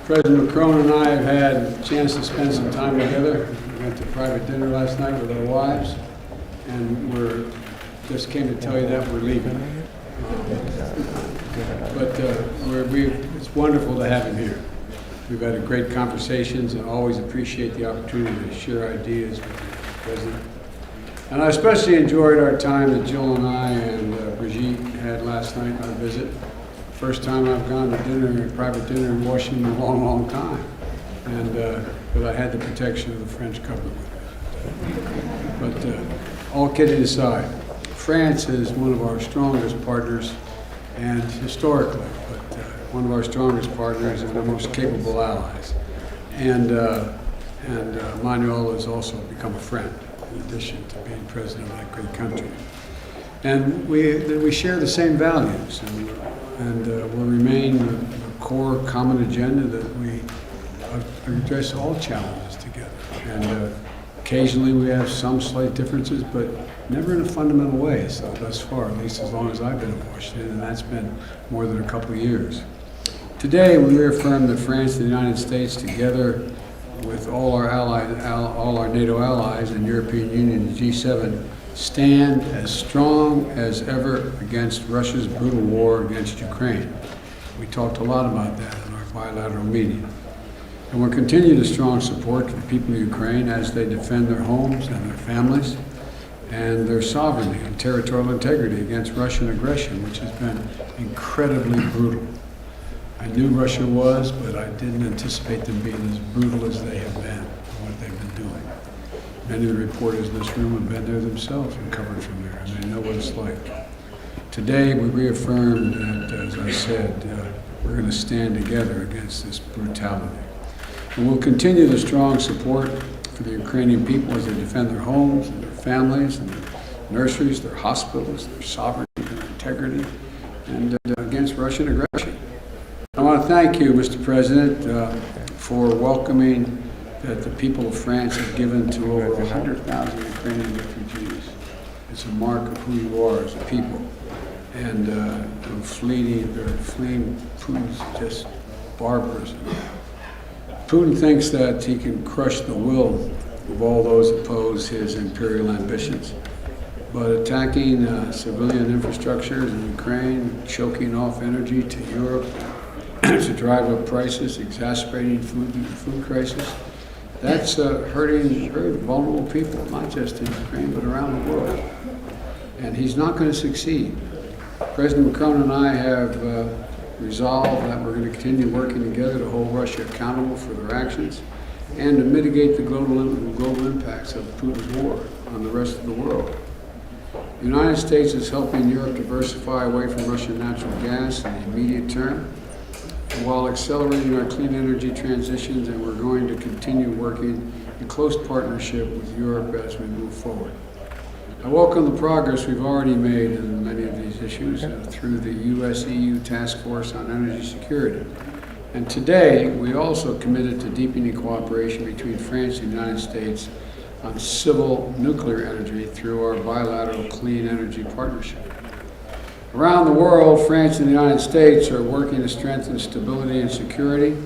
President Macron and I have had a chance to spend some time together. We went to private dinner last night with our wives, and just came to tell you that we're leaving. It's wonderful to have him here. We've had great conversations and always appreciate the opportunity to share ideas with the President. And I especially enjoyed our time that Jill and I and Brigitte had last night on a visit. First time I've gone to dinner, private dinner in Washington in a long, long time. But I had the protection of the French government with me. But all kidding aside, France is one of our strongest partners, and historically, but one of our strongest partners and our most capable allies. And Emmanuel has also become a friend, in addition to being president of that great country. And we share the same values, and will remain the core common agenda that we address all challenges together. And occasionally we have some slight differences, but never in a fundamental way, so thus far, at least as long as I've been in Washington, and that's been more than a couple of years. Today, we reaffirm that France and the United States, together with all our NATO allies and European Union and G7, stand as strong as ever against Russia's brutal war against Ukraine. We talked a lot about that in our bilateral meeting. And we'll continue the strong support for the people of Ukraine as they defend their homes and their families and their sovereignty and territorial integrity against Russian aggression, which has been incredibly brutal. I knew Russia was, but I didn't anticipate them being as brutal as they have been, what they've been doing. Many of the reporters in this room have been there themselves and covered from there, and they know what it's like. Today, we reaffirmed that, as I said, we're going to stand together against this brutality. And we'll continue the strong support for the Ukrainian people as they defend their homes and their families and their nurseries, their hospitals, their sovereignty, their integrity, and against Russian aggression. I want to thank you, Mr. President, for welcoming that the people of France have given to over 100,000 Ukrainian refugees. It's a mark of who you are as a people. And they're fleeing Putin's just barbarism. Putin thinks that he can crush the will of all those who oppose his imperial ambitions. But attacking civilian infrastructures in Ukraine, choking off energy to Europe, to drive up prices, exacerbating food crisis, that's hurting very vulnerable people, not just in Ukraine, but around the world. And he's not going to succeed. President Macron and I have resolved that we're going to continue working together to hold Russia accountable for their actions and to mitigate the global impacts of Putin's war on the rest of the world. The United States is helping Europe diversify away from Russian natural gas in the immediate term, while accelerating our clean energy transitions, and we're going to continue working in close partnership with Europe as we move forward. I welcome the progress we've already made in many of these issues through the US-EU Task Force on Energy Security. And today, we also committed to deepening cooperation between France and the United States on civil nuclear energy through our bilateral clean energy partnership. Around the world, France and the United States are working to strengthen stability and security.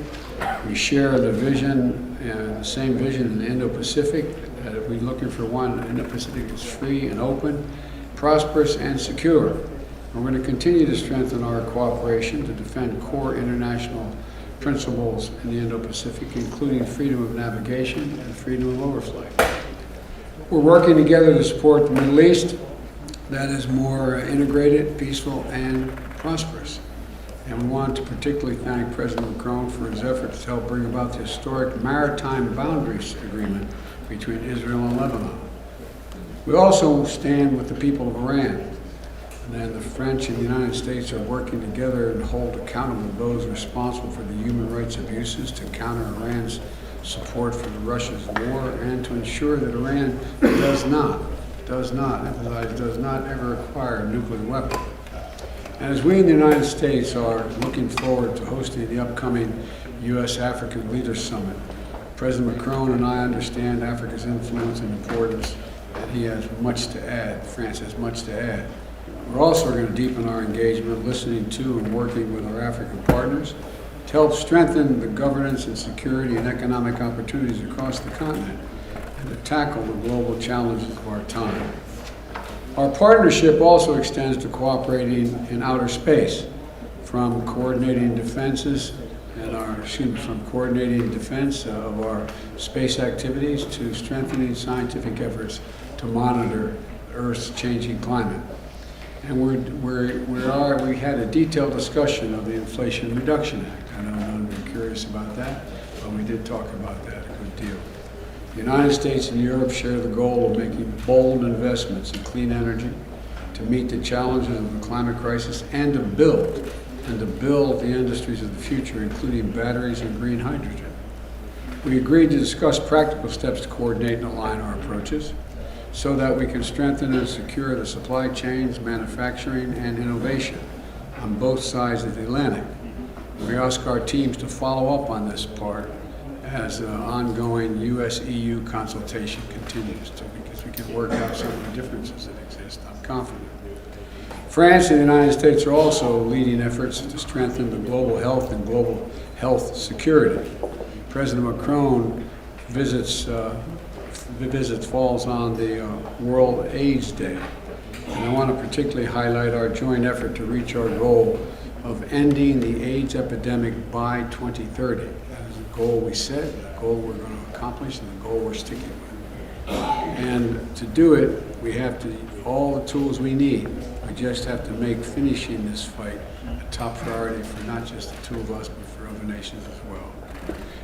We share the vision, the same vision in the Indo-Pacific. We're looking for one Indo-Pacific that's free and open, prosperous and secure. And we're going to continue to strengthen our cooperation to defend core international principles in the Indo-Pacific, including freedom of navigation and freedom of overflight. We're working together to support the Middle East that is more integrated, peaceful, and prosperous. And we want to particularly thank President Macron for his efforts to help bring about the historic maritime boundaries agreement between Israel and Lebanon. We also stand with the people of Iran. And then the French and the United States are working together and hold accountable those responsible for the human rights abuses to counter Iran's support for Russia's war and to ensure that Iran does not ever acquire a nuclear weapon. And as we in the United States are looking forward to hosting the upcoming U.S.-African Leaders Summit, President Macron and I understand Africa's influence and importance, and he has much to add. France has much to add. We're also going to deepen our engagement, listening to and working with our African partners to help strengthen the governance and security and economic opportunities across the continent and to tackle the global challenges of our time. Our partnership also extends to cooperating in outer space, from coordinating defense of our space activities to strengthening scientific efforts to monitor Earth's changing climate. And we had a detailed discussion of the Inflation Reduction Act. I know none of you are curious about that, but we did talk about that a good deal. The United States and Europe share the goal of making bold investments in clean energy to meet the challenges of the climate crisis and to build the industries of the future, including batteries and green hydrogen. We agreed to discuss practical steps to coordinate and align our approaches so that we can strengthen and secure the supply chains, manufacturing, and innovation on both sides of the Atlantic. We ask our teams to follow up on this part as ongoing U.S.-EU consultation continues, because we can work out some of the differences that exist, I'm confident. France and the United States are also leading efforts to strengthen the global health and global health security. President Macron visits falls on the World AIDS Day. And I want to particularly highlight our joint effort to reach our goal of ending the AIDS epidemic by 2030. That is a goal we set, a goal we're going to accomplish, and a goal we're sticking with. And to do it, we have all the tools we need. We just have to make finishing this fight a top priority for not just the two of us, but for other nations as well.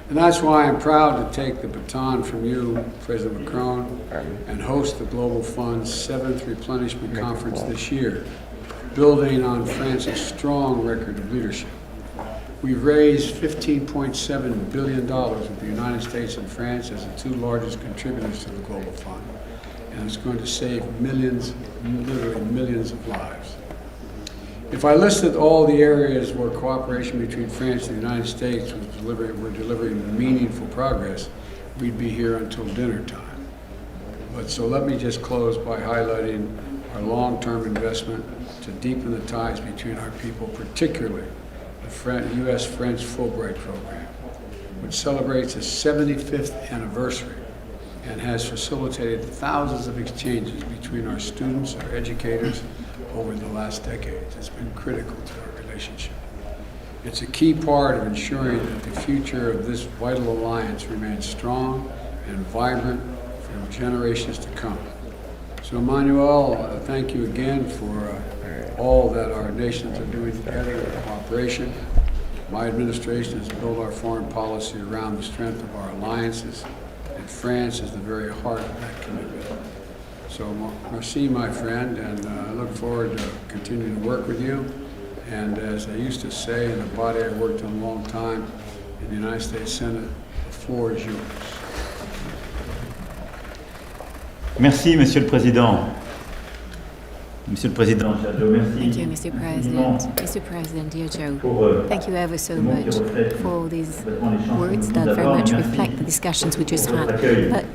And that's why I'm proud to take the baton from you, President Macron, and host the Global Fund's 7th Replenishment Conference this year, building on France's strong record of leadership. We've raised $15.7 billion with the United States and France as the two largest contributors to the Global Fund. And it's going to save millions, literally millions of lives. If I listed all the areas where cooperation between France and the United States were delivering meaningful progress, we'd be here until dinner time. But so let me just close by highlighting our long-term investment to deepen the ties between our people, particularly the U.S.-French Fulbright program, which celebrates its 75th anniversary and has facilitated thousands of exchanges between our students, our educators, over the last decades. It's been critical to our relationship. It's a key part of ensuring that the future of this vital alliance remains strong and vibrant for generations to come. So Emmanuel, thank you again for all that our nations are doing together in cooperation. My administration has built our foreign policy around the strength of our alliances, and France is the very heart of that commitment. So merci, my friend, and I look forward to continuing to work with you. And as I used to say in a body I worked in a long time, in the United States Senate, the floor is yours. Merci, Monsieur le Président. Monsieur le Président, merci. Thank you, Mr. President. Mr. President, dear Joe, thank you ever so much for these words that very much reflect the discussions we just had. But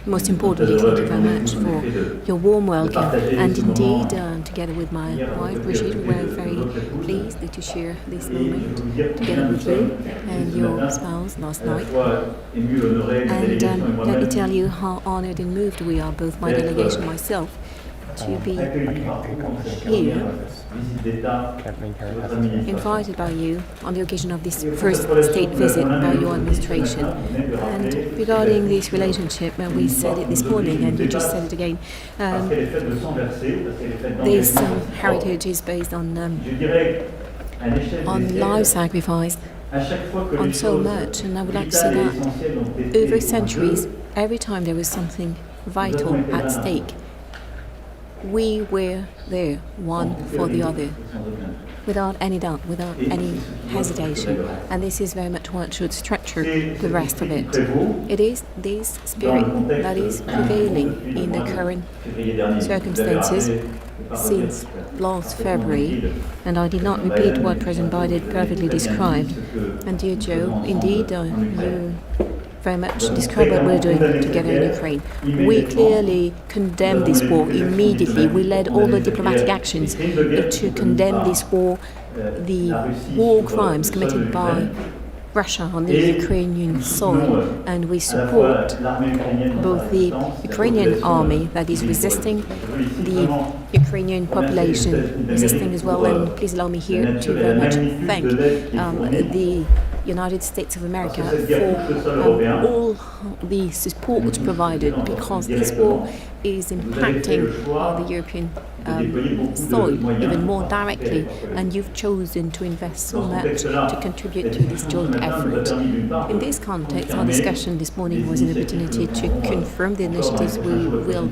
most importantly, thank you very much for your warm welcome. And indeed, together with my wife, Brigitte, we were very pleased to share this moment together with you and your spouse last night. And let me tell you how honored and moved we are, both my delegation and myself, to be here, invited by you on the occasion of this first state visit by your administration. And regarding this relationship, we said it this morning, and you just said it again, this heritage is based on life sacrifice, on so much, and I would like to say that over centuries, every time there was something vital at stake, we were there, one for the other, without any doubt, without any hesitation. And this is very much what should structure the rest of it. It is this spirit that is prevailing in the current circumstances since last February. And I did not repeat what President Biden perfectly described. And dear Joe, indeed, you very much describe what we're doing together in Ukraine. We clearly condemn this war immediately. We led all the diplomatic actions to condemn this war the war crimes committed by Russia on the Ukrainian soil, and we support both the Ukrainian army that is resisting, the Ukrainian population resisting as well. And please allow me here to very much thank the United States of America for all the support provided, because this war is impacting the European soil even more directly, and you've chosen to invest so much to contribute to this joint effort. In this context, our discussion this morning was an opportunity to confirm the initiatives we will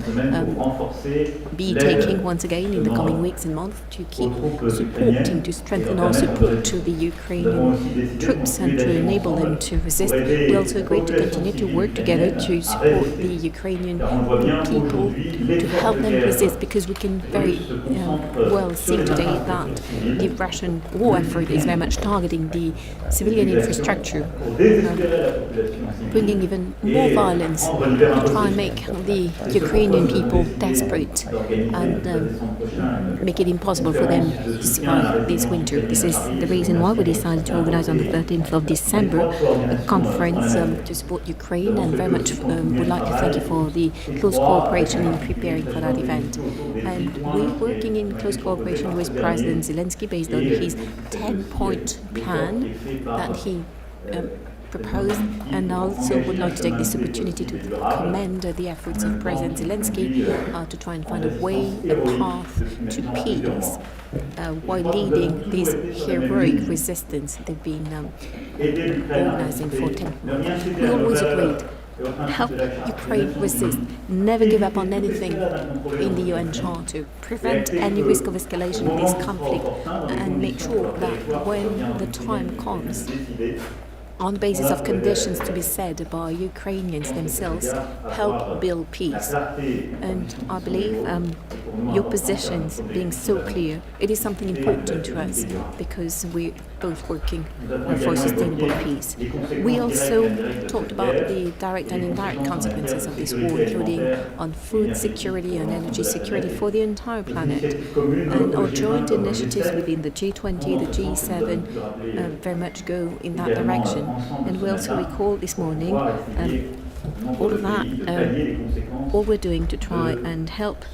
be taking once again in the coming weeks and months to keep supporting, to strengthen our support to the Ukrainian troops and to enable them to resist. We also agreed to continue to work together to support the Ukrainian people, to help them resist, because we can very well see today that the Russian war effort is very much targeting the civilian infrastructure, bringing even more violence to try and make the Ukrainian people desperate and make it impossible for them to survive this winter. This is the reason why we decided to organize on the 13th of December a conference to support Ukraine, and very much would like to thank you for the close cooperation in preparing for that event. And we're working in close cooperation with President Zelensky based on his 10-point plan that he proposed, and also would like to take this opportunity to commend the efforts of President Zelensky to try and find a way, a path to peace while leading this heroic resistance they've been organizing for 10 months. We always agreed: help Ukraine resist, never give up on anything in the UN Charter, prevent any risk of escalation of this conflict, and make sure that when the time comes, on the basis of conditions to be set by Ukrainians themselves, help build peace. And I believe your positions being so clear, it is something important to us, because we're both working for sustainable peace. We also talked about the direct and indirect consequences of this war, including on food security and energy security for the entire planet. And our joint initiatives within the G20, the G7 very much go in that direction. And we also recall this morning all of that, all we're doing to try and help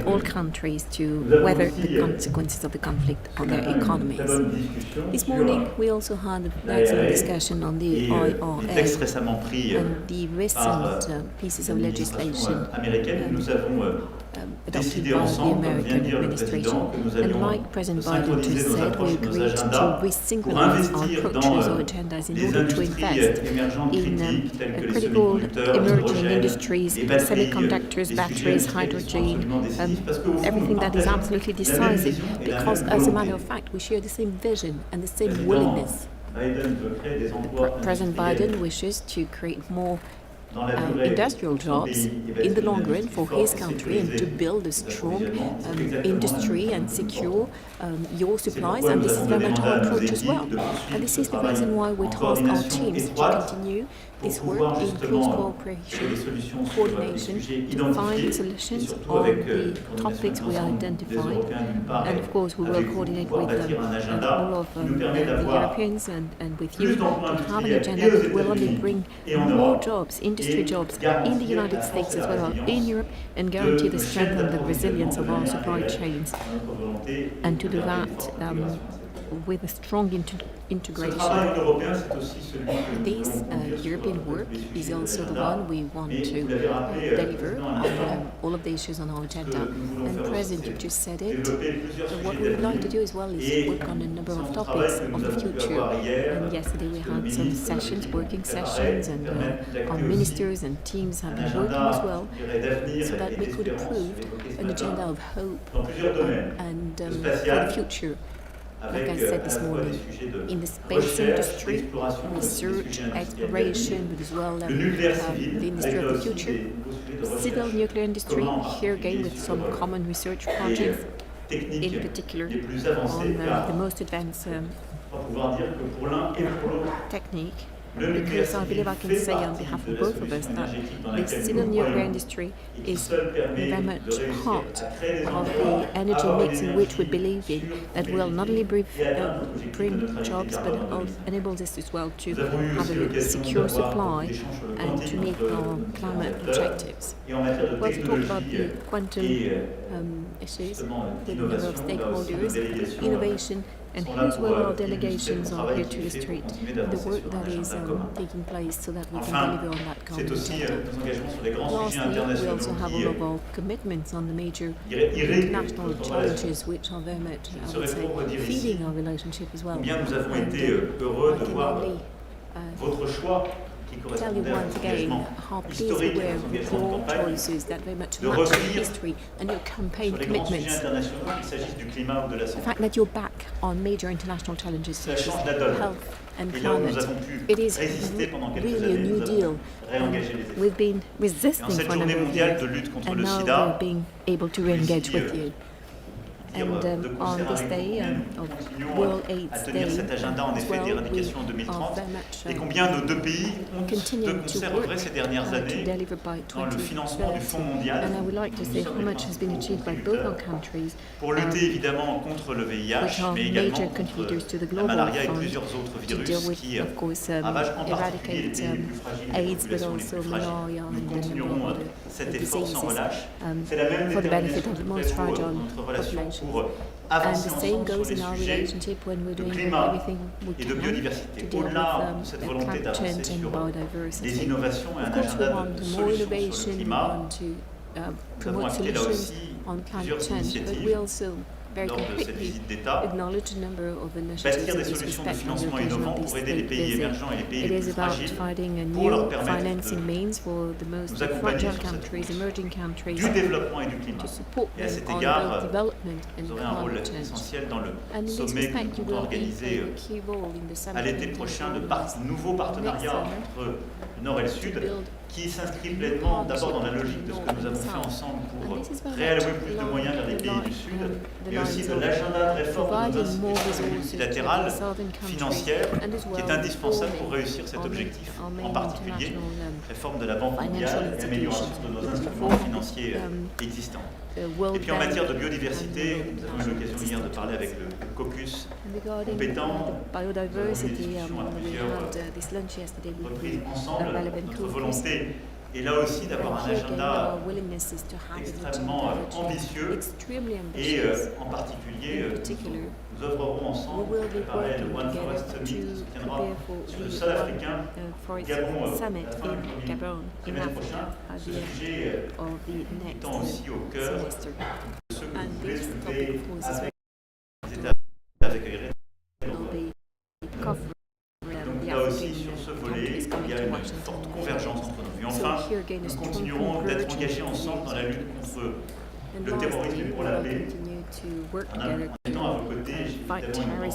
all countries to weather the consequences of the conflict on their economies. This morning we also had an excellent discussion on the IRA and the recent pieces of legislation adopted by the American administration. And like President Biden just said, we agreed to resynchronize our approaches or agendas in order to invest in critical emerging industries, semiconductors, batteries, hydrogen, everything that is absolutely decisive, because as a matter of fact we share the same vision and the same willingness. President Biden wishes to create more industrial jobs in the long run for his country, and to build a strong industry and secure your supplies, and this is very much our approach as well. And this is the reason why we task our teams to continue this work in close cooperation, coordination, to find solutions on the topics we identified. And of course we will coordinate with all of the Europeans and with you to have an agenda that will only bring more jobs, industry jobs in the United States as well as in Europe, and guarantee the strength and the resilience of our supply chains. And to do that with a strong integration. This European work is also the one we want to deliver on all of the issues on our agenda. And President, you just said it. What we would like to do as well is work on a number of topics of the future. And yesterday we had some sessions, working sessions, and our ministers and teams have been working as well, so that we could approve an agenda of hope and for the future. Like I said this morning, in the space industry, research, exploration, but as well the industry of the future, civil nuclear industry, here again with some common research projects, in particular on the most advanced technique, because I believe I can say on behalf of both of us that the civil nuclear industry is very much part of the energy mix in which we believe in, that will not only bring jobs but enables us as well to have a secure supply and to meet our climate objectives. Well, to talk about the quantum issues, the number of stakeholders, innovation, and whose will our delegations are here to illustrate the work that is taking place so that we can deliver on that common objective. Lastly, we also have all of our commitments on the major international challenges which are very much, I would say, feeding our relationship as well. Combien nous avons été heureux de voir votre choix qui tell you once again how pleased we were with your choices that very much match your history and your campaign commitments. The fact that you're back on major international challenges such as health and climate, it is really a new deal. We've been resisting for a number of years, and now we're being able to re-engage with you. And on this day of World AIDS Day, as well, we are very much continuing to work to deliver by 2030. And I would like to say how much has been achieved by both our countries, which are major contributors to the global fund, to deal with, of course, eradicate AIDS, but also malaria and a number of other diseases for the benefit of the most fragile population. And the same goes in our relationship when we're doing everything we can to deal with climate change and biodiversity. Of course, we want more innovation, we want to promote solutions on climate change, but we also very concretely acknowledge a number of initiatives in this respect on the occasion of this visit. It is about finding a new financing means for the most fragile countries, emerging countries, to support them on both development and climate change. And in this respect, you will be playing a key role in the summit l'été prochain de nouveaux partenariats entre le Nord et le Sud qui s'inscrit pleinement d'abord dans la logique de ce que nous avons fait ensemble pour réallouer plus de moyens vers les pays du Sud et aussi de l'agenda de réforme de nos institutions multilatérales financières qui est indispensable pour réussir cet objectif, en particulier réforme de la Banque mondiale et amélioration de nos instruments financiers existants. Et puis en matière de biodiversité, nous avons eu l'occasion hier de parler avec le caucus compétent, biodiversity, reprise ensemble notre volonté et là aussi d'avoir un agenda extrêmement ambitieux et en particulier nous œuvrerons ensemble pour préparer le One Forest Summit qui se tiendra sur le sol africain Gabon le trimestre prochain. Ce sujet étant aussi au cœur de ceux que vous voulez soulever les États accueilleraient. Donc là aussi sur ce volet, il y a une forte convergence entre nous. Et enfin, nous continuerons d'être engagés ensemble dans la lutte contre le terrorisme et pour la paix. En étant à vos côtés, j'ai évidemment une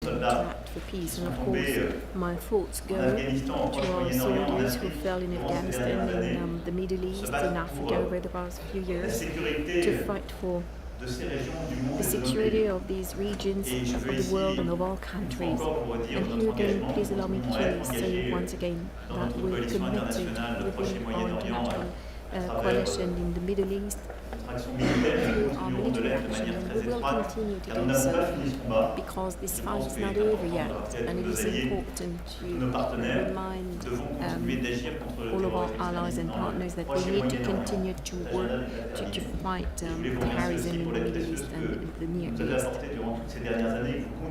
soldats qui sont tombés en Afghanistan, en Proche-Moyen-Orient, en Afrique pendant ces dernières années, se battre pour la sécurité de ces régions du monde the security of these regions of the world and of all countries. And here again, please allow me to say once again that we're committed within our international coalition in the Middle East through our military action, and we will continue to do so because this fight is not over yet, and it is important to remind all of our allies and partners that we need to continue to work to fight terrorism in the Middle East and the Near East.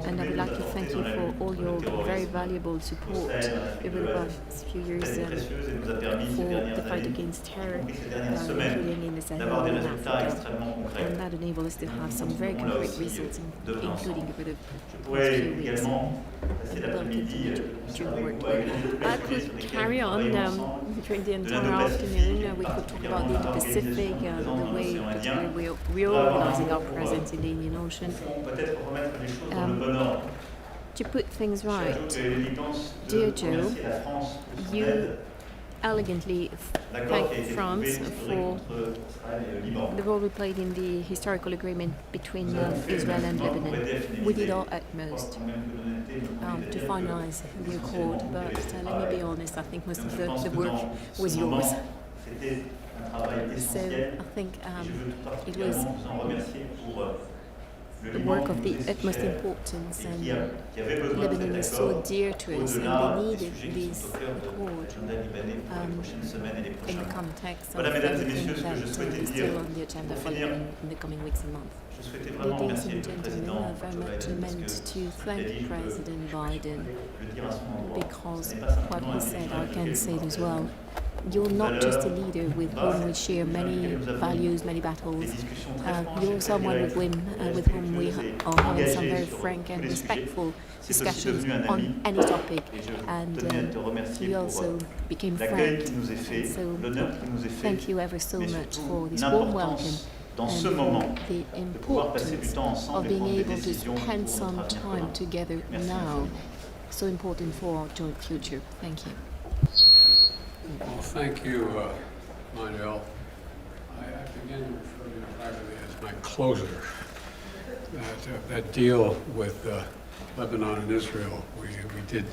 And I would like to thank you for all your very valuable support over the past few years for the fight against terror, including in the Sahel and Africa. And that enabled us to have some very concrete results, including over the past few weeks. And we'll continue to work together. I could carry on during the entire afternoon. We could talk about the Indo-Pacific, the way particularly we're reorganizing our presence in the Indian Ocean. To put things right, dear Joe, you elegantly L'accord thank qui a été France trouvé for entre Israël et le Liban. the role we played in the historical agreement between Nous avons fait le Israel and maximum pour Lebanon. aider à We did finaliser. our Je crois utmost quand même que l'honnêteté me conduit à to dire finalize que the accord, essentiellement, but il y avait ce let me be travail. honest, I think most Donc, of je pense the que work dans was ce yours. moment, c'était un travail So essentiel. I think Et je veux tout it was particulièrement vous en remercier pour le the Liban work qui of nous the est si utmost cher importance, et and qui avait besoin de Lebanon is cet so accord dear to us, au-delà and they des needed sujets qui this sont au cœur de accord l'agenda libanais pour les prochaines semaines et les in prochains the mois. context of Voilà, mesdames et everything messieurs, ce que that je souhaitais is dire still on the agenda pour for finir. Lebanon in the coming weeks and months. Je souhaitais vraiment Ladies remercier and le gentlemen, président I very Joe much Biden parce meant que to il a thank dit, je peux President Biden le dire à son endroit. because Ce n'est pas what simplement he un said, dirigeant I can avec say lequel it as nous well. partageons You're not just a valeurs, leader with bases, whom we share avec many lesquelles nous avons values, many des battles. discussions très franches et You're très someone directes, with whom we respectueuses et are having some engagées very sur frank tous and les sujets. respectful C'est aussi discussions devenu un on ami any topic. et je And tenais à te remercier we pour also became l'accueil friends. qui nous est fait, And so l'honneur qui nous est fait, thank you ever so mais much surtout for this warm welcome l'importance dans ce and moment for the de pouvoir passer du importance temps of ensemble et being prendre des able to décisions spend pour some notre avenir time commun. together Merci now. infiniment. So important for our joint future. Thank you. Well, thank you, Emmanuel. I began to refer to you privately as my closer. That deal with Lebanon and Israel, we did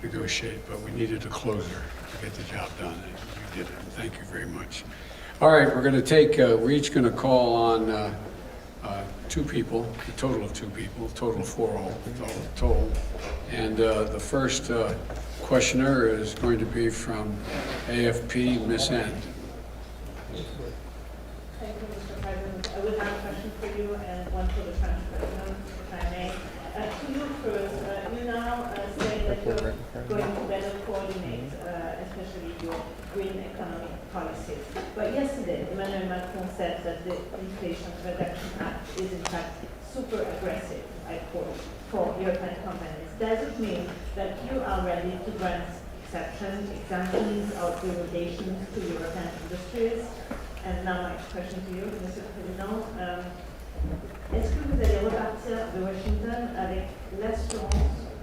negotiate, but we needed a closer to get the job done, and we did it. Thank you very much. All right, we're going to take, we're each going to call on two people, a total of two people, total of four all, total. And the first questioner is going to be from AFP, Miss End. Thank you, Mr. President. I would have a question for you and one for the French President, if I may. To you first, you now say that you're going to better coordinate, especially your green economic policies. But yesterday, Emmanuel Macron said that the Inflation Reduction Act is in fact super aggressive, I quote, for European companies. Does it mean that you are ready to grant exceptions, exemptions, or derogations to European industries? And now my question to you, Monsieur le Président. Est-ce que vous allez repartir de Washington avec l'assurance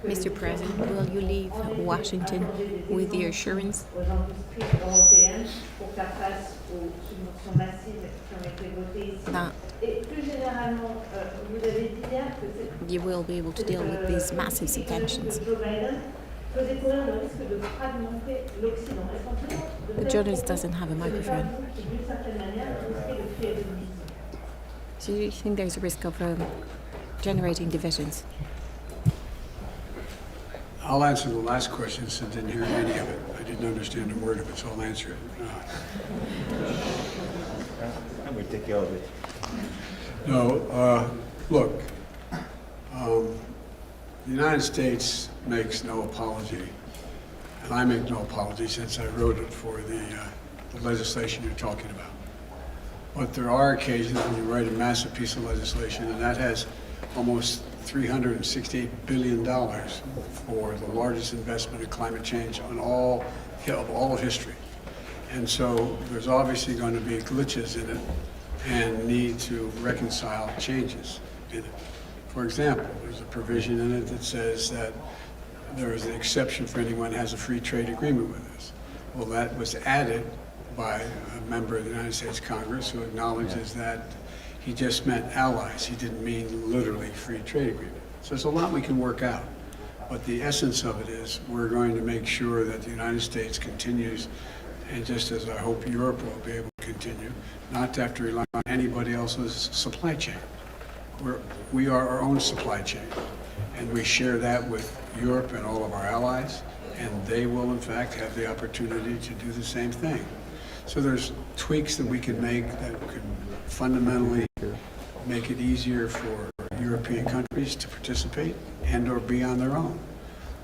que Mr. President, will you leave Washington with the assurance aux industries européennes pour faire face aux subventions massives qui ont été votées ici? that Et plus généralement, vous avez dit hier que you will be able to deal with these massive subventions? Joe Biden faisait courir le risque de fragmenter l'Occident. Est-ce qu'en plus, The journalist doesn't have a microphone. d'une certaine manière, risquait de créer des divisions? So you think there's a risk of generating divisions? I'll answer the last question since I didn't hear any of it. I didn't understand a word of it, so I'll answer it. I'm going to take care of it. No, look, the United States makes no apology, and I make no apology since I wrote it for the legislation you're talking about. But there are occasions when you write a massive piece of legislation, and that has almost $368 billion for the largest investment in climate change of all history. And so there's obviously going to be glitches in it and need to reconcile changes in it. For example, there's a provision in it that says that there is an exception for anyone who has a free trade agreement with us. Well, that was added by a member of the United States Congress who acknowledges that he just meant allies. He didn't mean literally free trade agreement. So there's a lot we can work out. But the essence of it is we're going to make sure that the United States continues, and just as I hope Europe will be able to continue, not to have to rely on anybody else's supply chain. We are our own supply chain, and we share that with Europe and all of our allies, and they will in fact have the opportunity to do the same thing. So there's tweaks that we can make that can fundamentally make it easier for European countries to participate and or be on their own.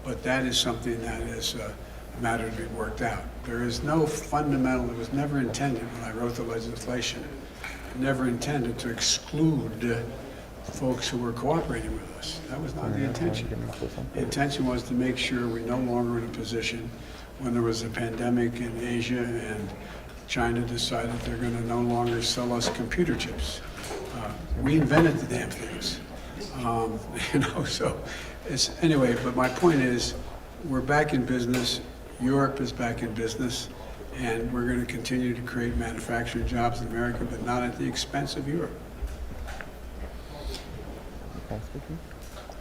But that is something that is a matter to be worked out. There is no fundamental, it was never intended when I wrote the legislation, never intended to exclude folks who were cooperating with us. That was not the intention. The intention was to make sure we're no longer in a position when there was a pandemic in Asia and China decided they're going to no longer sell us computer chips. We invented the damn things. So anyway, but my point is we're back in business. Europe is back in business. And we're going to continue to create manufacturing jobs in America, but not at the expense of Europe.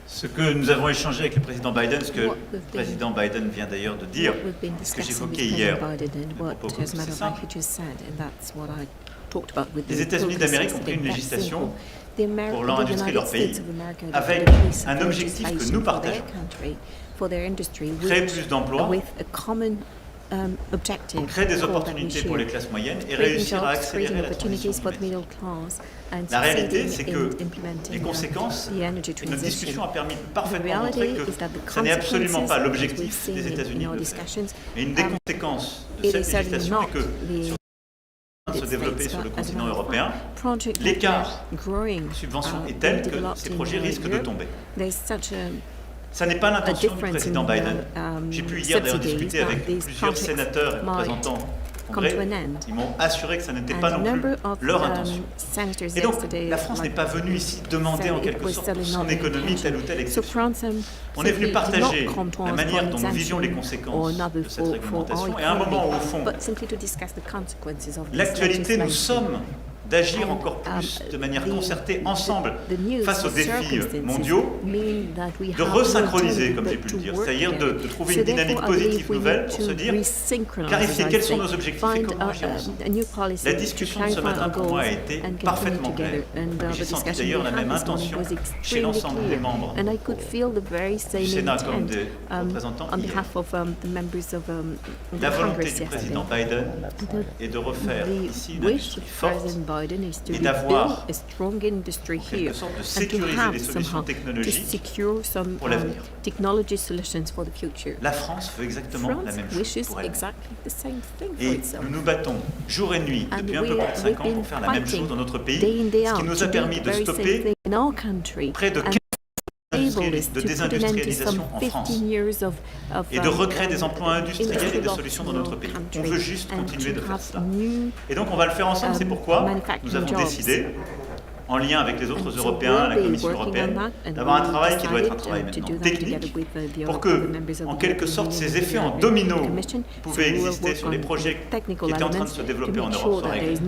Ce que nous avons échangé avec le président Biden, ce que le président Biden vient d'ailleurs de dire, ce que j'évoquais hier, c'est simple. Les États-Unis d'Amérique ont pris une législation pour leur industrie, leur pays, avec un objectif que nous partageons. Créer plus d'emplois, créer des opportunités pour les classes moyennes et réussir à accélérer la transition climatique. La réalité, c'est que les conséquences, et notre discussion a permis de parfaitement montrer que ce n'est absolument pas l'objectif des États-Unis de le faire. Mais une des conséquences de cette législation est que se développer sur le continent européen, l'écart de subvention est tel que ces projets risquent de tomber. Ça n'est pas l'intention du président Biden. J'ai pu hier d'ailleurs discuter avec plusieurs sénateurs et représentants au Congrès. Ils m'ont assuré que ça n'était pas non plus leur intention. Et donc, la France n'est pas venue ici demander en quelque sorte pour son économie telle ou telle exception. On est venu partager la manière dont nous visions les conséquences de cette réglementation et à un moment où, au fond, l'actualité, nous sommes d'agir encore plus de manière concertée ensemble face aux défis mondiaux, de resynchroniser, comme j'ai pu le dire, c'est-à-dire de trouver une dynamique positive nouvelle pour se dire, clarifier quels sont nos objectifs et comment agir ensemble. La discussion de ce matin pour moi a été parfaitement claire. J'ai senti d'ailleurs la même intention chez l'ensemble des membres du Sénat comme des représentants hier. La volonté du président Biden est de refaire ici une industrie forte et d'avoir, en quelque sorte, de sécuriser les solutions technologiques pour l'avenir. La France veut exactement la même chose pour elle-même. Et nous nous battons jour et nuit depuis un peu plus de 5 ans pour faire la même chose dans notre pays, ce qui nous a permis de stopper près de 15 de désindustrialisation en France et de recréer des emplois industriels et des solutions dans notre pays. On veut juste continuer de faire cela. Et donc on va le faire ensemble, c'est pourquoi nous avons décidé, en lien avec les autres Européens, la Commission européenne, d'avoir un travail qui doit être un travail maintenant technique pour que, en quelque sorte, ces effets en domino qui pouvaient exister sur les projets qui étaient en train de se développer en Europe soient réglés.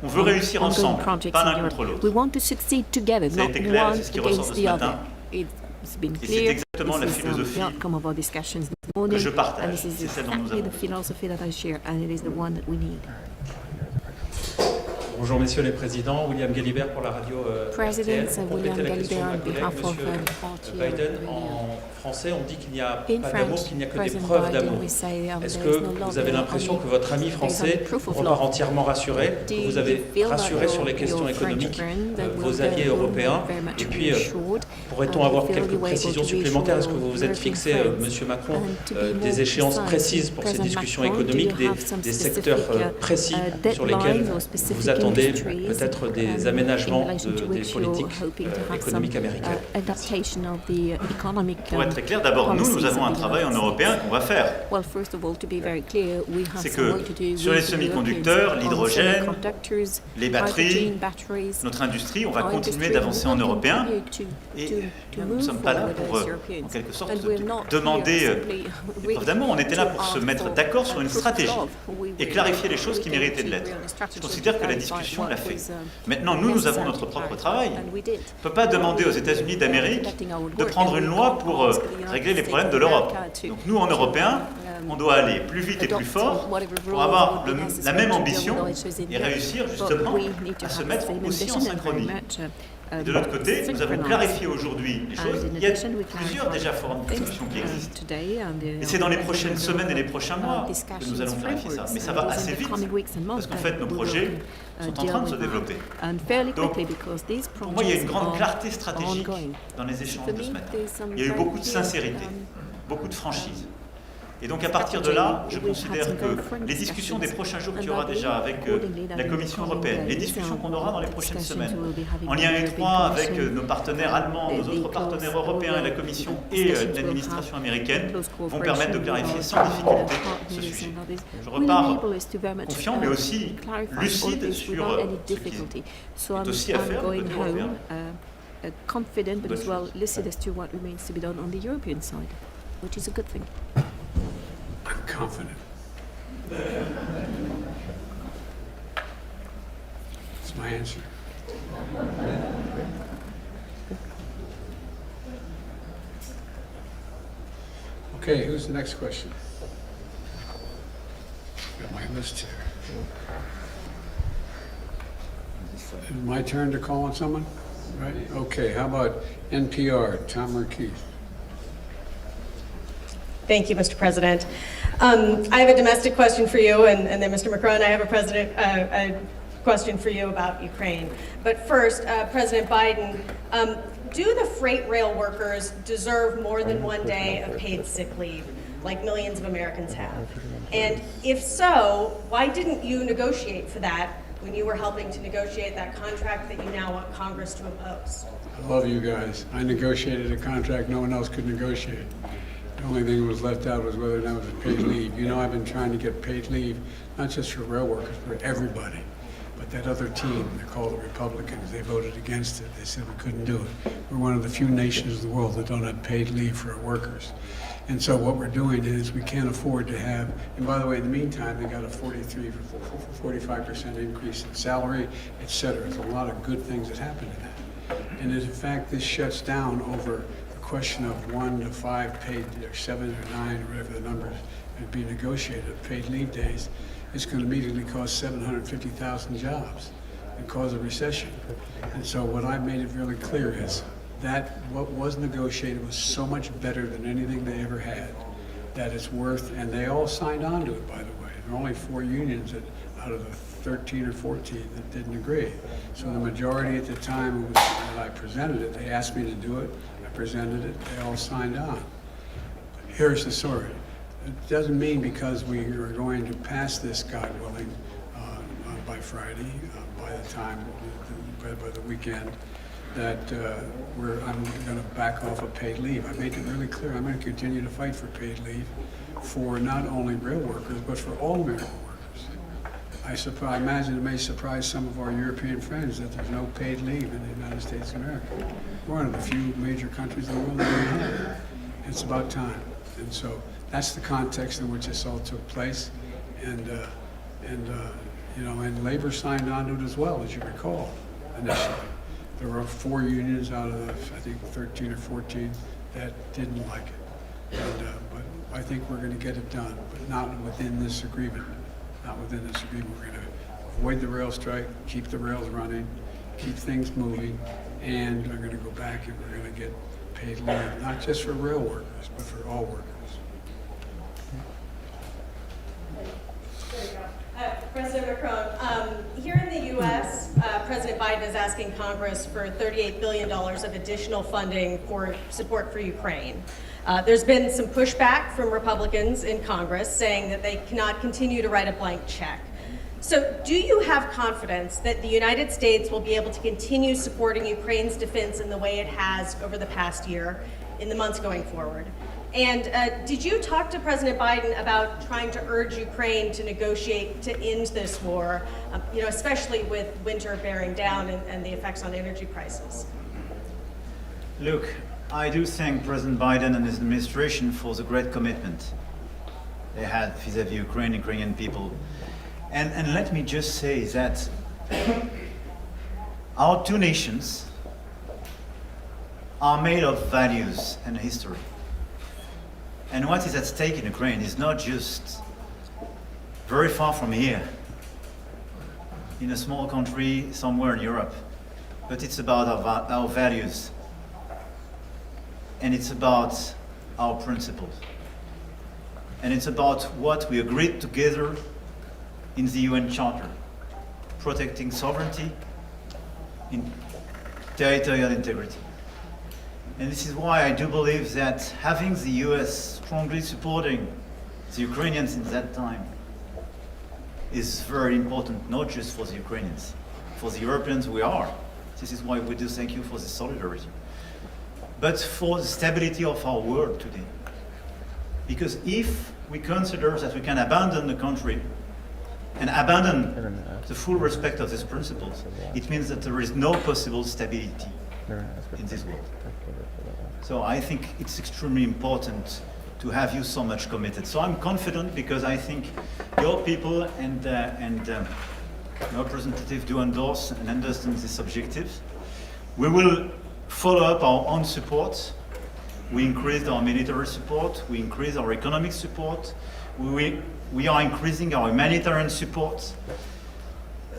On veut réussir ensemble, pas l'un contre l'autre. Ça a été clair, c'est ce qui ressort de ce matin. Et c'est exactement la philosophie que je partage. C'est celle dont nous avons besoin. Bonjour Messieurs les Présidents, William Galibert pour la radio RTL. Pour compléter la question de ma collègue, Monsieur Biden, en français on dit qu'il n'y a pas d'amour, qu'il n'y a que des preuves d'amour. Est-ce que vous avez l'impression que votre ami français repart entièrement rassuré, que vous avez rassuré sur les questions économiques vos alliés européens? Et puis, pourrait-on avoir quelques précisions supplémentaires? Est-ce que vous vous êtes fixé, Monsieur Macron, des échéances précises pour ces discussions économiques, des secteurs précis sur lesquels vous attendez peut-être des aménagements des politiques économiques américaines? Pour être très clair, d'abord, nous avons un travail en européen qu'on va faire. C'est que sur les semi-conducteurs, l'hydrogène, les batteries, notre industrie, on va continuer d'avancer en européen. Et nous ne sommes pas là pour, en quelque sorte, demander des preuves d'amour. On était là pour se mettre d'accord sur une stratégie et clarifier les choses qui méritaient de l'être. Je considère que la discussion l'a fait. Maintenant, nous avons notre propre travail. On ne peut pas demander aux États-Unis d'Amérique de prendre une loi pour régler les problèmes de l'Europe. Donc nous, en Européens, on doit aller plus vite et plus fort pour avoir la même ambition et réussir justement à se mettre aussi en synchronie. Et de l'autre côté, nous avons clarifié aujourd'hui les choses. Il y a plusieurs déjà formes de discussion qui existent. Et c'est dans les prochaines semaines et les prochains mois que nous allons clarifier ça. Mais ça va assez vite, parce qu'en fait, nos projets sont en train de se développer. Donc, pour moi, il y a une grande clarté stratégique dans les échanges de ce matin. Il y a eu beaucoup de sincérité, beaucoup de franchise. Et donc à partir de là, je considère que les discussions des prochains jours qu'il y aura déjà avec la Commission européenne, les discussions qu'on aura dans les prochaines semaines, en lien étroit avec nos partenaires allemands, nos autres partenaires européens et la Commission et l'administration américaine, vont permettre de clarifier sans difficulté ce sujet. Je repars confiant mais aussi lucide sur ce qui est aussi à faire de côté européen. Confident but as well lucid as to what remains to be done on the European side, which is a good thing. I'm confident. That's my answer. Okay, who's the next question? Got my list here. Is it my turn to call on someone? Right? Okay, how about NPR, Tom Marquis? Thank you, Mr. President. I have a domestic question for you, and then Mr. Macron, I have a question for you about Ukraine. But first, President Biden, do the freight rail workers deserve more than 1 day of paid sick leave, like millions of Americans have? And if so, why didn't you negotiate for that when you were helping to negotiate that contract that you now want Congress to impose? I love you guys. I negotiated a contract no one else could negotiate. The only thing that was left out was whether or not it was paid leave. You know, I've been trying to get paid leave, not just for rail workers, for everybody. But that other team, they're called the Republicans, they voted against it. They said we couldn't do it. We're one of the few nations in the world that don't have paid leave for our workers. And so what we're doing is we can't afford to have, and by the way, in the meantime, they got a 45% increase in salary, et cetera. There's a lot of good things that happen to that. And in fact, this shuts down over the question of 1 to 5 paid, or 7 or 9, or whatever the numbers would be negotiated, paid leave days. It's going to immediately cost 750,000 jobs and cause a recession. And so what I've made it really clear is that what was negotiated was so much better than anything they ever had, that it's worth, and they all signed on to it, by the way. There are only 4 unions out of the 13 or 14 that didn't agree. So the majority at the time that I presented it, they asked me to do it, I presented it, they all signed on. Here's the story. It doesn't mean because we are going to pass this, God willing, by Friday, by the time, by the weekend, that I'm going to back off of paid leave. I made it really clear I'm going to continue to fight for paid leave for not only rail workers, but for all American workers. I imagine it may surprise some of our European friends that there's no paid leave in the United States of America. We're one of the few major countries in the world that don't have it. It's about time. And so that's the context in which this all took place. And labor signed on to it as well, as you recall, initially. There were 4 unions out of the, I think, 13 or 14 that didn't like it. But I think we're going to get it done, but not within this agreement. Not within this agreement. We're going to avoid the rail strike, keep the rails running, keep things moving, and we're going to go back and we're going to get paid leave, not just for rail workers, but for all workers. President Macron, here in the U.S., President Biden is asking Congress for $38 billion of additional funding for support for Ukraine. There's been some pushback from Republicans in Congress saying that they cannot continue to write a blank check. So do you have confidence that the United States will be able to continue supporting Ukraine's defense in the way it has over the past year, in the months going forward? And did you talk to President Biden about trying to urge Ukraine to negotiate to end this war, especially with winter bearing down and the effects on energy prices? Look, I do thank President Biden and his administration for the great commitment they had vis-à-vis Ukrainian people. And let me just say that our 2 nations are made of values and history. And what is at stake in Ukraine is not just very far from here, in a small country somewhere in Europe, but it's about our values. And it's about our principles. And it's about what we agreed together in the UN Charter, protecting sovereignty, in territorial integrity. And this is why I do believe that having the US strongly supporting the Ukrainians in that time is very important, not just for the Ukrainians. For the Europeans, we are. This is why we do thank you for the solidarity. But for the stability of our world today. Because if we consider that we can abandon the country and abandon the full respect of these principles, it means that there is no possible stability in this world. So I think it's extremely important to have you so much committed. So I'm confident because I think your people and your representative do endorse and understand these objectives. We will follow up our own support. We increased our military support, we increased our economic support, we are increasing our humanitarian support.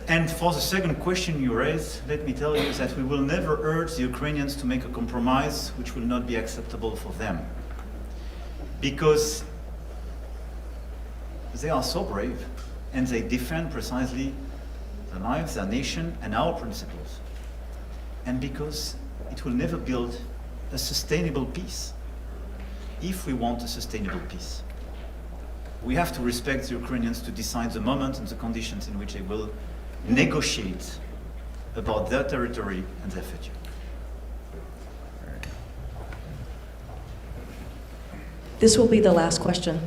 And for the second question you raised, let me tell you that we will never urge the Ukrainians to make a compromise which will not be acceptable for them. Because they are so brave and they defend precisely their lives, their nation, and our principles. And because it will never build a sustainable peace. If we want a sustainable peace, we have to respect the Ukrainians to decide the moment and the conditions in which they will negotiate about their territory and their future. This will be the last question.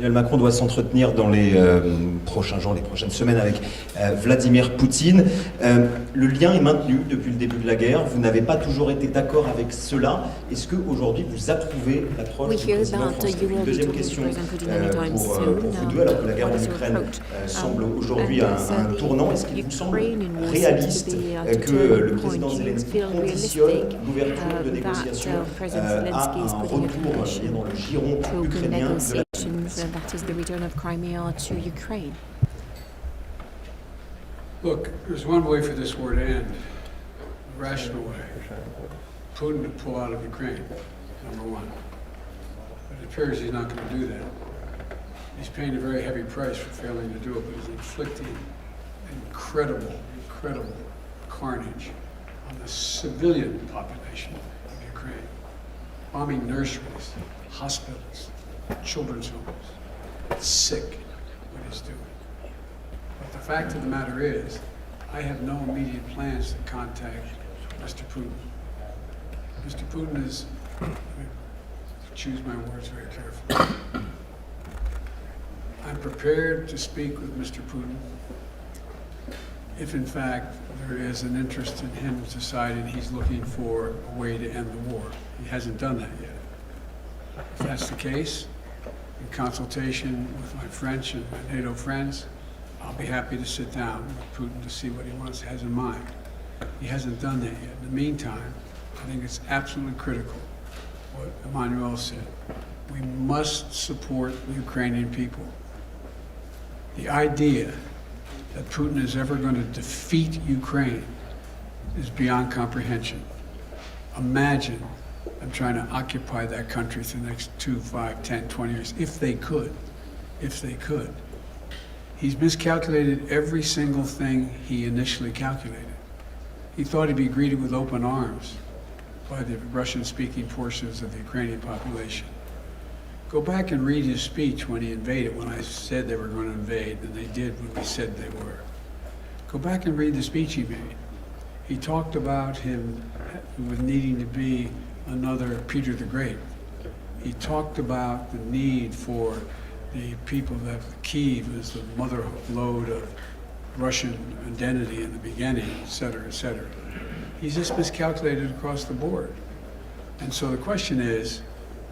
Emmanuel Macron doit s'entretenir dans les prochains jours, les prochaines semaines avec Vladimir Poutine. Le lien est maintenu depuis le début de la guerre. Vous n'avez pas toujours été d'accord avec cela. Est-ce qu'aujourd'hui vous approuvez l'approche du président français? Une deuxième question pour vous deux, alors que la guerre en Ukraine semble aujourd'hui à un tournant. Est-ce qu'il vous semble réaliste que le président Zelensky conditionne l'ouverture de négociations à un retour dans le giron ukrainien de la that is the return of Crimea to Ukraine? Look, there's one way for this war to end, a rational way. Putin to pull out of Ukraine, number one. But it appears he's not going to do that. He's paying a very heavy price for failing to do it, but he's inflicting incredible carnage on the civilian population of Ukraine. Bombing nurseries, hospitals, children's homes, sick, what he's doing. But the fact of the matter is, I have no immediate plans to contact Mr. Putin. Mr. Putin is, let me choose my words very carefully. I'm prepared to speak with Mr. Putin if in fact there is an interest in him deciding he's looking for a way to end the war. He hasn't done that yet. If that's the case, in consultation with my French and my NATO friends, I'll be happy to sit down with Putin to see what he has in mind. He hasn't done that yet. In the meantime, I think it's absolutely critical what Emmanuel said. We must support the Ukrainian people. The idea that Putin is ever going to defeat Ukraine is beyond comprehension. Imagine them trying to occupy that country for the next 2, 5, 10, 20 years, if they could. He's miscalculated every single thing he initially calculated. He thought he'd be greeted with open arms by the Russian-speaking portions of the Ukrainian population. Go back and read his speech when he invaded, when I said they were going to invade, and they did when we said they were. Go back and read the speech he made. He talked about him with needing to be another Peter the Great. He talked about the need for the people that Kyiv is the mother lode of Russian identity in the beginning, et cetera, et cetera. He's just miscalculated across the board. And so the question is,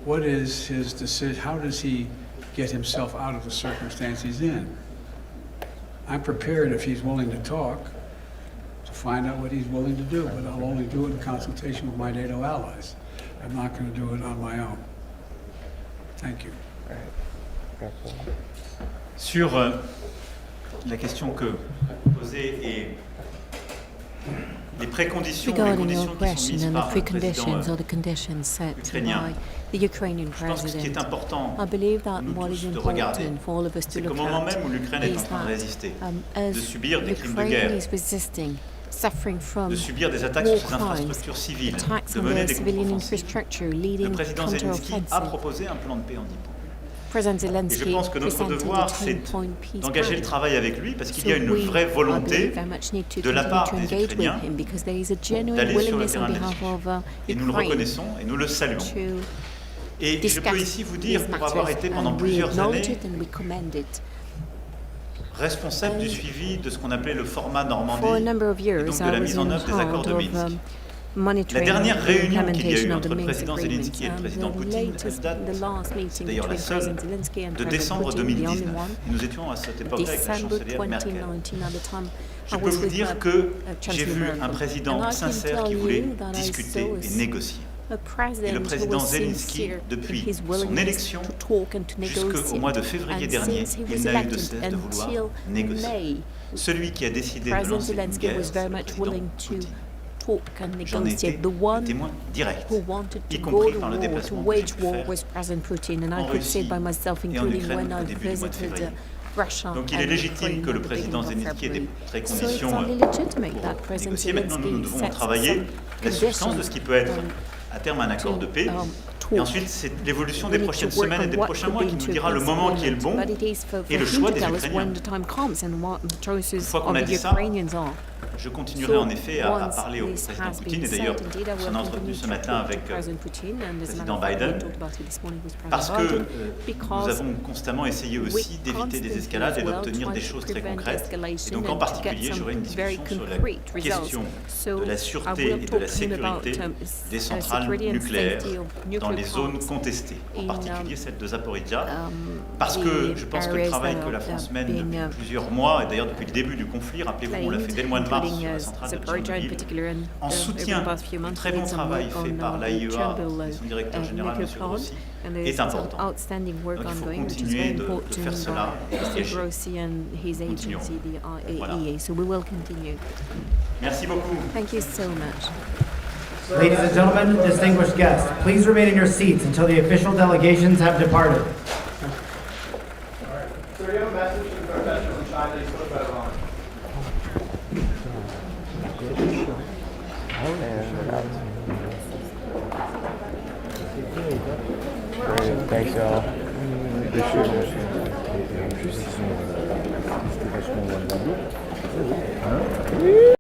what is his decision? How does he get himself out of the circumstance he's in? I'm prepared, if he's willing to talk, to find out what he's willing to do, but I'll only do it in consultation with my NATO allies. I'm not going to do it on my own. Thank you. Sur la question que vous posez et les préconditions, regarding your qui sont question mises and the par le président preconditions or the conditions set ukrainien. by the Ukrainian Je pense que ce qui est president, important, I believe that nous what tous, is de regarder, important for all of us to c'est qu'au look moment at même où l'Ukraine est en is train de that résister, de as subir des crimes de Ukraine guerre, is resisting, suffering from de subir des attaques war sur ses crimes, infrastructures civiles, attacks de on mener their des civilian contre-offensives. infrastructure, Le leading président Zelensky a counter-offensive. proposé un plan de paix en 10 points. President Et je Zelensky pense que notre presented devoir, a c'est 10-point peace d'engager le plan. travail avec lui, parce qu'il y a So une we, vraie I volonté believe, very much need to de la continue part to des engage with Ukrainiens him because there is a genuine d'aller sur le willingness on terrain behalf là-dessus. of Et nous le Ukraine reconnaissons et nous le saluons. to Et je peux discuss ici vous dire, these pour avoir matters, été pendant and we plusieurs acknowledge années it and we commend it. responsable du suivi de ce qu'on appelait le format For a Normandie, number of et years, donc de I la was mise en in œuvre des accords charge de of Minsk. monitoring dernière the réunion qu'il y a eu implementation of entre the le Minsk président agreements. Zelensky et le président The Poutine, latest, date the last meeting d'ailleurs la between seule President Zelensky and de President décembre Putin, the 2019. only one, Et nous étions à cette époque avec la December chancelière Merkel. 2019. At the time, Je I peux was vous with dire que j'ai Chancellor vu Merkel. un président And I can sincère tell qui voulait you that I discuter saw et négocier. a Et president le who président was Zelensky, sincere depuis in his son willingness élection to talk and to jusqu'au negotiate. mois de février And dernier, since he il was n'a eu de elected cesse de vouloir until négocier. May, Celui qui a décidé de President lancer une Zelensky guerre, was c'est very le much président willing to Poutine. talk and J'en ai été negotiate. The le one témoin direct, who wanted y to go compris to par le war, to déplacement que wage j'ai pu war faire was President Putin, and en I could say Russie by myself, et en including Ukraine when au I début du mois de visited février. Russia Donc il est and légitime Ukraine que le at the président beginning of Zelensky ait des February. très So it's conditions only legitimate that pour President négocier. Maintenant, nous Zelensky devons sets travailler some la substance de ce qui peut être à terme un accord de paix. talk. Et ensuite, c'est l'évolution des We need prochaines to work semaines et on des what prochains could mois be qui nous to dira le peace moment qui est le agreement. bon. But it is for et le him choix to des tell us Ukrainiens. when the time comes and what the choices Une fois of qu'on a the dit ça, Ukrainians are. Je continuerai en effet à once parler au this président has Poutine been et d'ailleurs said, indeed, I will j'en ai entretenu continue ce to matin talk to avec President Putin, and as a président matter of fact, we Biden, talked about it this morning with parce President que Biden, nous because avons constamment essayé aussi d'éviter des escalades et d'obtenir des choses très concrètes. Et donc en particulier, j'aurai une discussion sur la question de la sûreté et de la sécurité des centrales nucléaires dans les zones contestées, en particulier celle de Zaporizhzhia, parce que je pense que le travail que la France mène depuis plusieurs mois, et d'ailleurs depuis le début du conflit, rappelez-vous, on l'a fait dès le mois de mars sur la centrale de Tchernobyl, en soutien du très bon travail fait par l'AIEA et son directeur général, M. Rossi, est important. Donc il faut continuer de faire cela et siéger. Continuons. Voilà. Merci beaucoup. Thank you so much. Ladies and gentlemen, distinguished guests, please remain in your seats until the official delegations have departed. So you have a message to the professional from China you put a photo on. Thanks, y'all. Déchets, en plus, ils ont... C'était vachement... Hein?